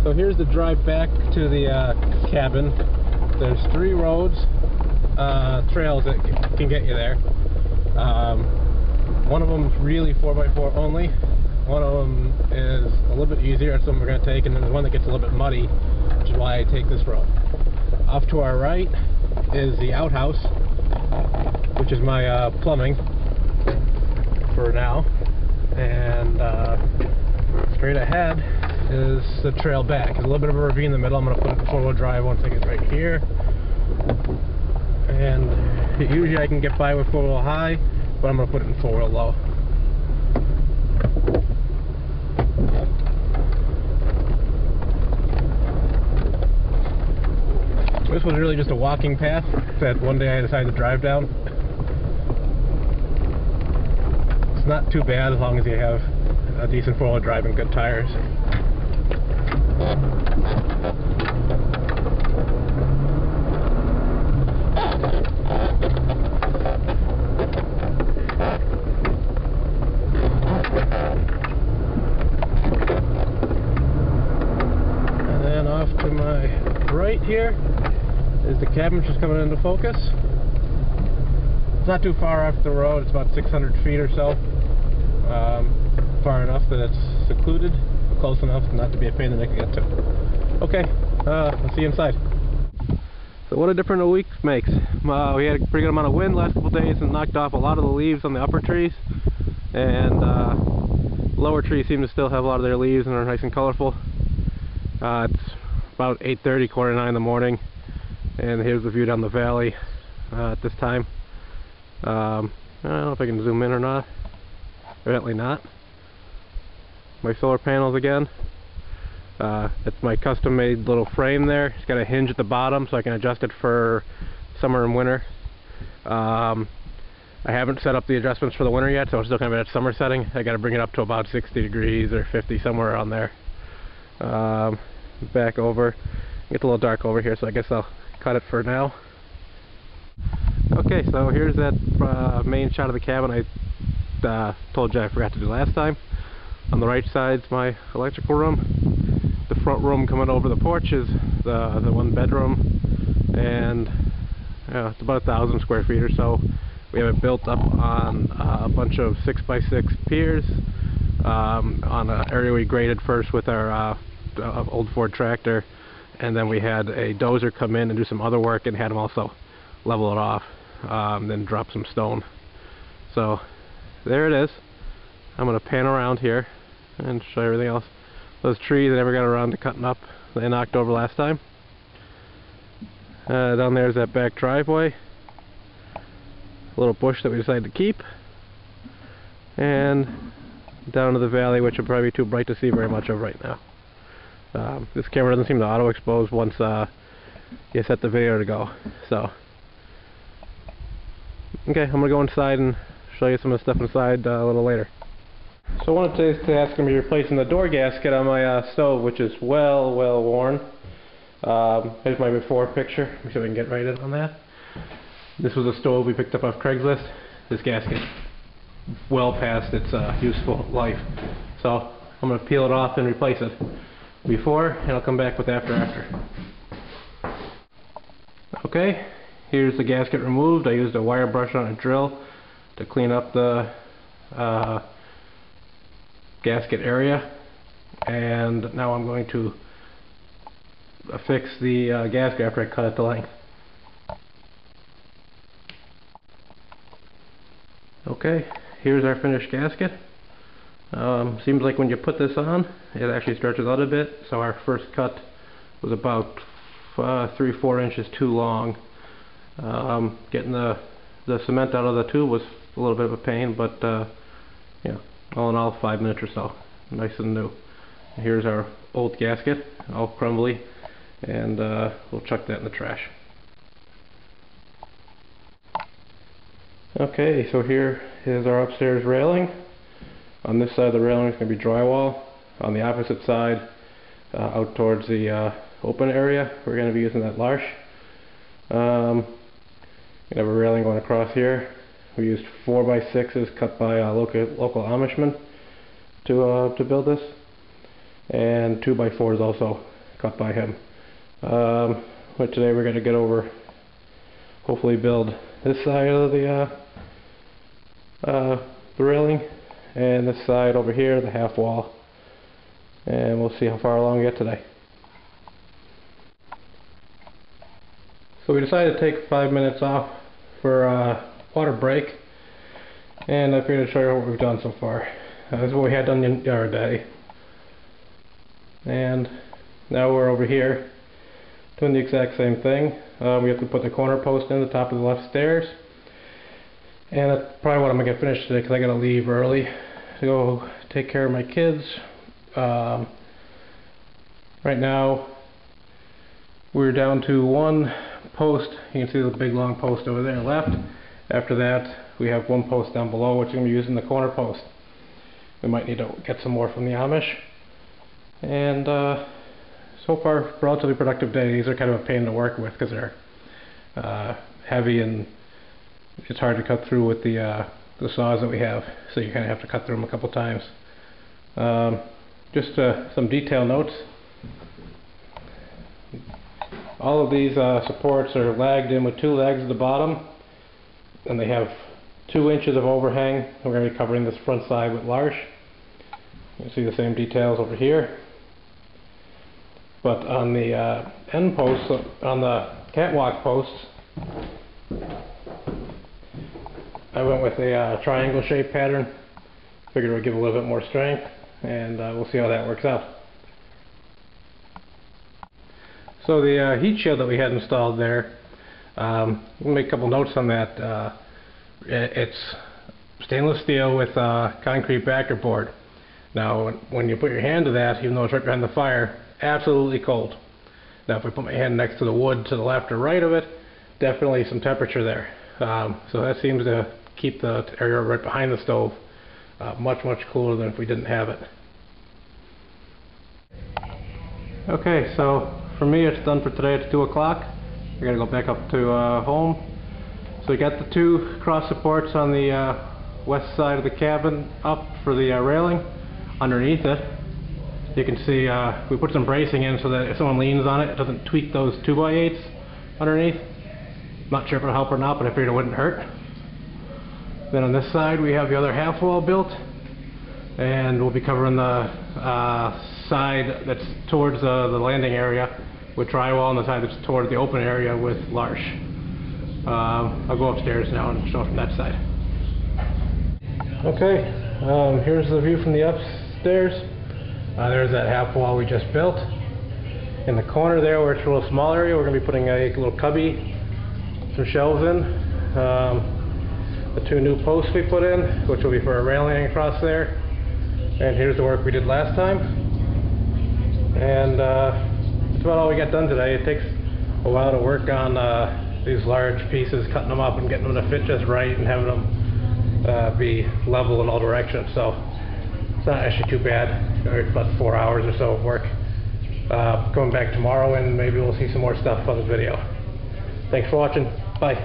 So here's the drive back to the cabin. There's 3 roads, trails that can get you there. One of them is really 4x4 only. One of them is a little bit easier, that's the one we're going to take, and then there's one that gets a little bit muddy, which is why I take this road. Off to our right is the outhouse, which is my plumbing for now, and straight ahead is the trail back. There's a little bit of a ravine in the middle. I'm going to put it in 4-wheel drive once I get right here, and usually I can get by with 4-wheel high, but I'm going to put it in 4-wheel low. This was really just a walking path that one day I decided to drive down. It's not too bad as long as you have a decent 4-wheel drive and good tires. And then off to my right here is the cabin, just coming into focus. It's not too far off the road, it's about 600 feet or so. Far enough that it's secluded, close enough not to be a pain in the neck to get to. Okay, let's see inside. So what a difference a week makes. We had a pretty good amount of wind last couple days and knocked off a lot of the leaves on the upper trees, and lower trees seem to still have a lot of their leaves and are nice and colorful. It's about 8:30, quarter to 9 in the morning, and here's the view down the valley at this time. I don't know if I can zoom in or not. Evidently not. My solar panels again. It's my custom made little frame there. It's got a hinge at the bottom so I can adjust it for summer and winter. I haven't set up the adjustments for the winter yet, so I'm still kind of at summer setting. I got to bring it up to about 60 degrees or 50, somewhere around there. Back over. It's a little dark over here, so I guess I'll cut it for now. Okay, so here's that main shot of the cabin I told you I forgot to do last time. On the right side is my electrical room. The front room coming over the porch is the 1 bedroom, and it's about 1,000 square feet or so. We have it built up on a bunch of 6x6 piers on an area we graded first with our old Ford tractor, and then we had a dozer come in and do some other work and had him also level it off, then drop some stone. So there it is. I'm going to pan around here and show you everything else. Those trees I never got around to cutting up, they knocked over last time. Down there is that back driveway. A little bush that we decided to keep. And down to the valley, which will probably be too bright to see very much of right now. This camera doesn't seem to auto-expose once you set the video to go. So, okay, I'm going to go inside and show you some of the stuff inside a little later. So one of today's tasks is going to be replacing the door gasket on my stove, which is well worn. Here's my before picture. Let me see if I can get right in on that. This was a stove we picked up off Craigslist. This gasket well past its useful life. So I'm going to peel it off and replace it before, and I'll come back with after. Okay, here's the gasket removed. I used a wire brush on a drill to clean up the gasket area, and now I'm going to affix the gasket after I cut it to length. Okay, here's our finished gasket. Seems like when you put this on, it actually stretches out a bit, so our first cut was about 3-4 inches too long. Getting the cement out of the tube was a little bit of a pain, but yeah, all in all 5 minutes or so. Nice and new. Here's our old gasket, all crumbly, and we'll chuck that in the trash. Okay, so here is our upstairs railing. On this side of the railing is going to be drywall. On the opposite side, out towards the open area, we're going to be using that larch. We have a railing going across here. We used 4x6s cut by local Amishmen to build this, and 2x4s also cut by him. But today we're going to get over, hopefully build this side of the railing, and this side over here, the half wall, and we'll see how far along we get today. So we decided to take 5 minutes off for a water break, and I figured to show you what we've done so far. This is what we had done the other day, and now we're over here doing the exact same thing. We have to put the corner post in the top of the left stairs, and that's probably what I'm going to get finished today because I got to leave early to go take care of my kids. Right now we're down to one post. You can see the big long post over there left. After that we have one post down below which we're going to be using the corner post. We might need to get some more from the Amish. And so far, relatively productive day. These are kind of a pain to work with because they're heavy and it's hard to cut through with the saws that we have. So you kind of have to cut through them a couple times. Just some detail notes. All of these supports are lagged in with 2 legs at the bottom, and they have 2 inches of overhang. We're going to be covering this front side with larch. You can see the same details over here. But on the end posts, on the catwalk posts, I went with a triangle shape pattern. Figured it would give a little bit more strength, and we'll see how that works out. So the heat shield that we had installed there, we'll make a couple notes on that. It's stainless steel with concrete backer board. Now when you put your hand to that, even though it's right behind the fire, absolutely cold. Now if I put my hand next to the wood to the left or right of it, definitely some temperature there. So that seems to keep the area right behind the stove much cooler than if we didn't have it. Okay, so for me it's done for today. It's 2 o'clock. I gotta go back up to home. So we got the 2 cross supports on the west side of the cabin up for the railing. Underneath it, you can see we put some bracing in so that if someone leans on it, it doesn't tweak those 2x8s underneath. Not sure if it'll help or not, but I figured it wouldn't hurt. Then on this side we have the other half wall built, and we'll be covering the side that's towards the landing area with drywall, and the side that's toward the open area with larch. I'll go upstairs now and show it from that side. Okay, here's the view from the upstairs. There's that half wall we just built. In the corner there where it's a little small area, we're going to be putting a little cubby, some shelves in. The 2 new posts we put in, which will be for a railing across there. And here's the work we did last time. And that's about all we got done today. It takes a while to work on these large pieces, cutting them up and getting them to fit just right and having them be level in all directions. So it's not actually too bad. It's about 4 hours or so of work. Coming back tomorrow and maybe we'll see some more stuff on the video. Thanks for watching. Bye.